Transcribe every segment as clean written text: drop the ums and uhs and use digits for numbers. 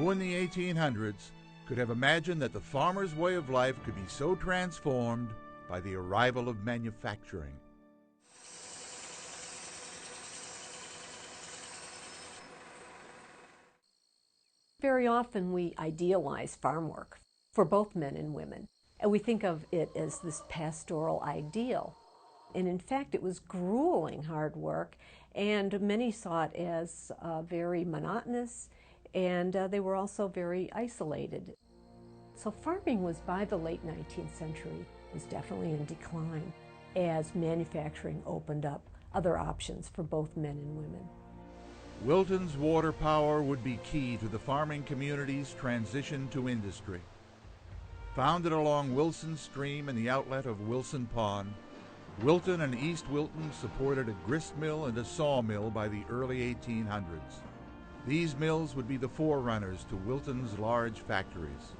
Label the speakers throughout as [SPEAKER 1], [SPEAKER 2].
[SPEAKER 1] Who in the 1800s could have imagined that the farmer's way of life could be so transformed by the arrival of manufacturing?
[SPEAKER 2] Very often we idealize farm work for both men and women, and we think of it as this pastoral ideal. And in fact, it was grueling hard work, and many saw it as very monotonous, and they were also very isolated. So farming was, by the late 19th century, was definitely in decline as manufacturing opened up other options for both men and women.
[SPEAKER 1] Wilton's water power would be key to the farming community's transition to industry. Founded along Wilson Stream and the outlet of Wilson Pond, Wilton and East Wilton supported a grist mill and a sawmill by the early 1800s. These mills would be the forerunners to Wilton's large factories.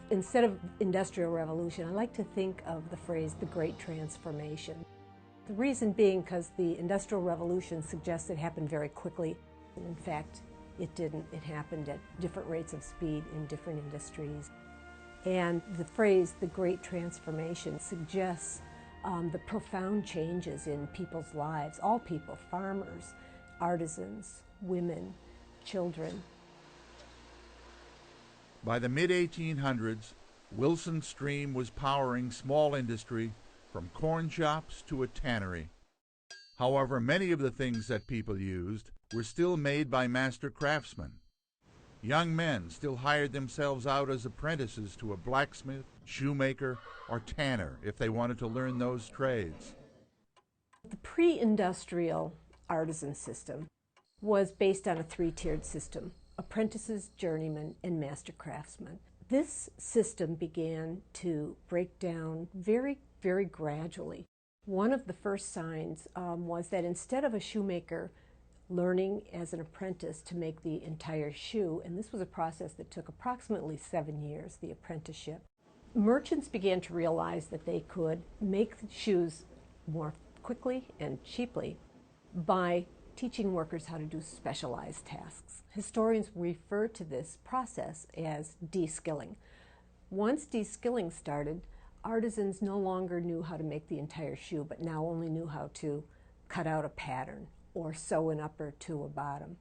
[SPEAKER 2] Instead of industrial revolution, I like to think of the phrase the Great Transformation. The reason being because the Industrial Revolution suggests it happened very quickly. In fact, it didn't. It happened at different rates of speed in different industries. And the phrase the Great Transformation suggests the profound changes in people's lives, all people, farmers, artisans, women, children.
[SPEAKER 1] By the mid-1800s, Wilson Stream was powering small industry from corn shops to a tannery. However, many of the things that people used were still made by master craftsmen. Young men still hired themselves out as apprentices to a blacksmith, shoemaker, or tanner if they wanted to learn those trades.
[SPEAKER 2] The pre-industrial artisan system was based on a three-tiered system: apprentices, journeymen, and master craftsmen. This system began to break down very gradually. One of the first signs was that instead of a shoemaker learning as an apprentice to make the entire shoe, and this was a process that took approximately 7 years, the apprenticeship, merchants began to realize that they could make shoes more quickly and cheaply by teaching workers how to do specialized tasks. Historians refer to this process as de-skilling. Once de-skilling started, artisans no longer knew how to make the entire shoe, but now only knew how to cut out a pattern or sew an upper to a bottom.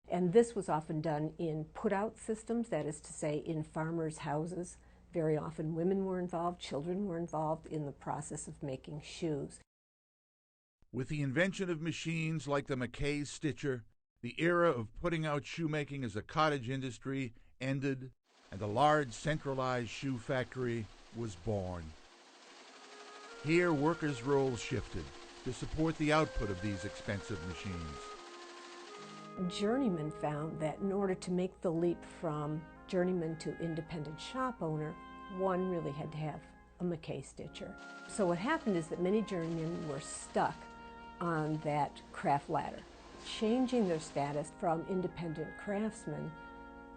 [SPEAKER 2] And this was often done in put-out systems, that is to say, in farmers' houses. Very often women were involved, children were involved in the process of making shoes.
[SPEAKER 1] With the invention of machines like the Mackay Stitcher, the era of putting out shoemaking as a cottage industry ended, and a large centralized shoe factory was born. Here, workers' roles shifted to support the output of these expensive machines.
[SPEAKER 2] Journeymen found that in order to make the leap from journeyman to independent shop owner, one really had to have a Mackay Stitcher. So what happened is that many journeymen were stuck on that craft ladder, changing their status from independent craftsman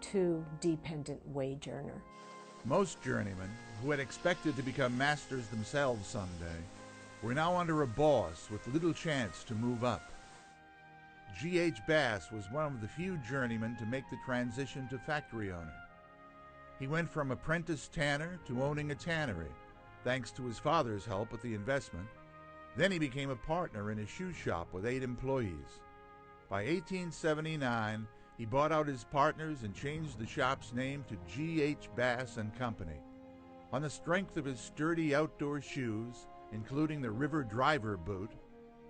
[SPEAKER 2] to dependent wage earner.
[SPEAKER 1] Most journeymen, who had expected to become masters themselves someday, were now under a boss with little chance to move up. G.H. Bass was one of the few journeymen to make the transition to factory owner. He went from apprentice tanner to owning a tannery, thanks to his father's help with the investment. Then he became a partner in a shoe shop with 8 employees. By 1879, he bought out his partners and changed the shop's name to G.H. Bass and Company. On the strength of his sturdy outdoor shoes, including the River Driver boot,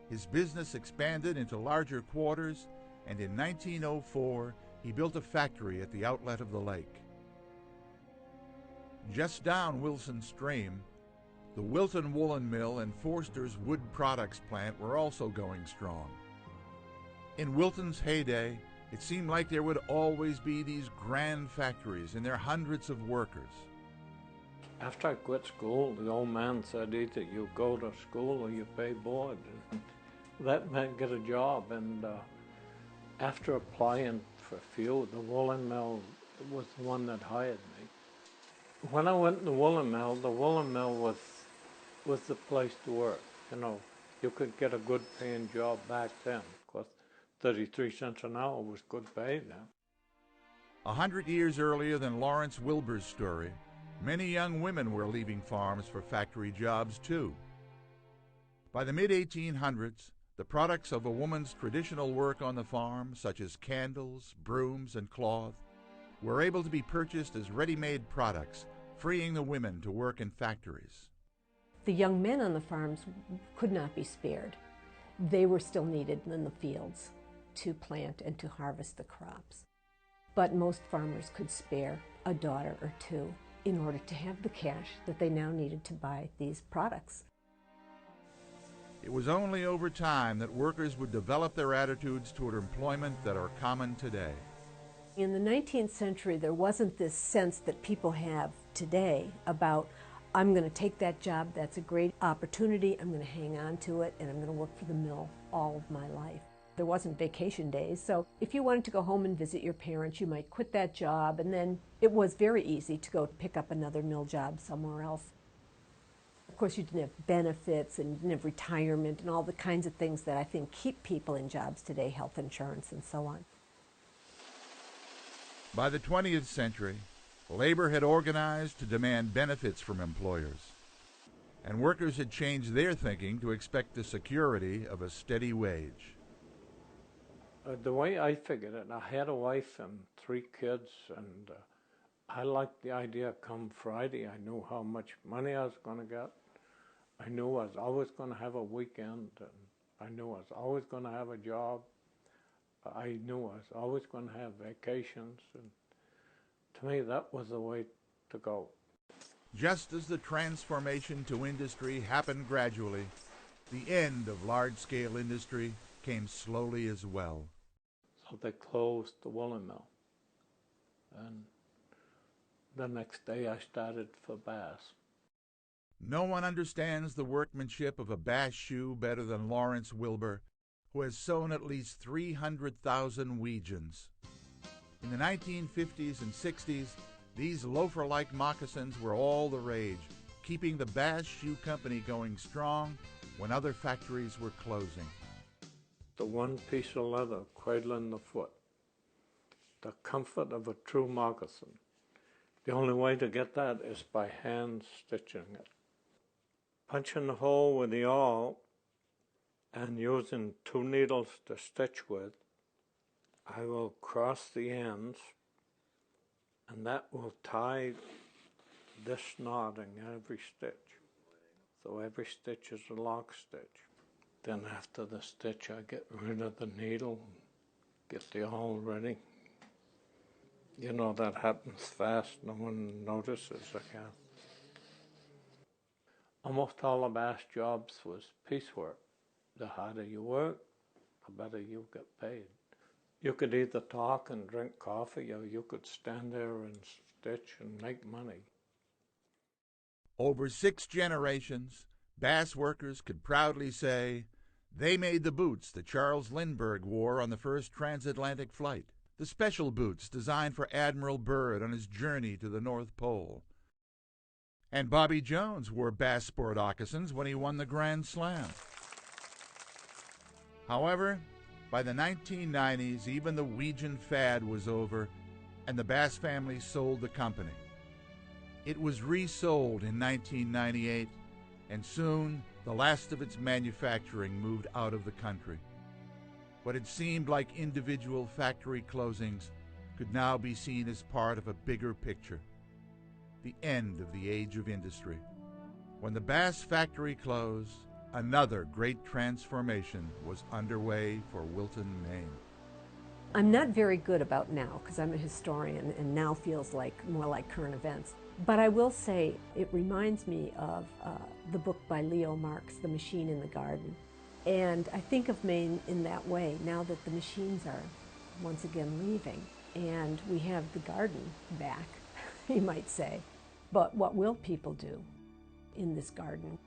[SPEAKER 1] his business expanded into larger quarters, and in 1904, he built a factory at the outlet of the lake. Just down Wilson Stream, the Wilton Woolen Mill and Forster's Wood Products plant were also going strong. In Wilton's heyday, it seemed like there would always be these grand factories and their hundreds of workers.
[SPEAKER 3] After I quit school, the old man said either you go to school or you pay board. And that meant get a job, and after applying for a few, the woolen mill was the one that hired me. When I went to the woolen mill was the place to work. You know, you could get a good paying job back then. Of course, 33 cents an hour was good pay then.
[SPEAKER 1] 100 years earlier than Lawrence Wilbur's story, many young women were leaving farms for factory jobs too. By the mid-1800s, the products of a woman's traditional work on the farm, such as candles, brooms, and cloth, were able to be purchased as ready-made products, freeing the women to work in factories.
[SPEAKER 2] The young men on the farms could not be spared. They were still needed in the fields to plant and to harvest the crops. But most farmers could spare a daughter or two in order to have the cash that they now needed to buy these products.
[SPEAKER 1] It was only over time that workers would develop their attitudes toward employment that are common today.
[SPEAKER 2] In the 19th century, there wasn't this sense that people have today about, I'm going to take that job, that's a great opportunity, I'm going to hang on to it, and I'm going to work for the mill all of my life. There wasn't vacation days, so if you wanted to go home and visit your parents, you might quit that job, and then it was very easy to go pick up another mill job somewhere else. Of course, you didn't have benefits and you didn't have retirement and all the kinds of things that I think keep people in jobs today, health insurance and so on.
[SPEAKER 1] By the 20th century, labor had organized to demand benefits from employers, and workers had changed their thinking to expect the security of a steady wage.
[SPEAKER 3] The way I figured it, I had a wife and 3 kids, and I liked the idea come Friday. I knew how much money I was going to get. I knew I was always going to have a weekend, and I knew I was always going to have a job. I knew I was always going to have vacations, and to me that was the way to go.
[SPEAKER 1] Just as the transformation to industry happened gradually, the end of large-scale industry came slowly as well.
[SPEAKER 3] So they closed the woolen mill, and the next day I started for Bass.
[SPEAKER 1] No one understands the workmanship of a Bass shoe better than Lawrence Wilbur, who has sewn at least 300,000 weegens. In the 1950s and 60s, these loafer-like moccasins were all the rage, keeping the Bass Shoe Company going strong when other factories were closing.
[SPEAKER 3] The one piece of leather cradling the foot, the comfort of a true moccasin. The only way to get that is by hand stitching it. Punching the hole with the awl and using 2 needles to stitch with, I will cross the ends, and that will tie this knot in every stitch. So every stitch is a lock stitch. Then after the stitch, I get rid of the needle, get the awl ready. You know, that happens fast, no one notices, I guess. Almost all the Bass jobs was piecework. The harder you work, the better you get paid. You could either talk and drink coffee, or you could stand there and stitch and make money.
[SPEAKER 1] Over 6 generations, Bass workers could proudly say they made the boots that Charles Lindbergh wore on the first transatlantic flight, the special boots designed for Admiral Byrd on his journey to the North Pole. And Bobby Jones wore Bass sport moccasins when he won the Grand Slam. However, by the 1990s, even the weegen fad was over, and the Bass family sold the company. It was resold in 1998, and soon the last of its manufacturing moved out of the country. What had seemed like individual factory closings could now be seen as part of a bigger picture. The end of the age of industry. When the Bass factory closed, another great transformation was underway for Wilton, Maine.
[SPEAKER 2] I'm not very good about now because I'm a historian and now feels like more like current events. But I will say it reminds me of the book by Leo Marx, The Machine in the Garden. And I think of Maine in that way now that the machines are once again leaving and we have the garden back, you might say. But what will people do in this garden?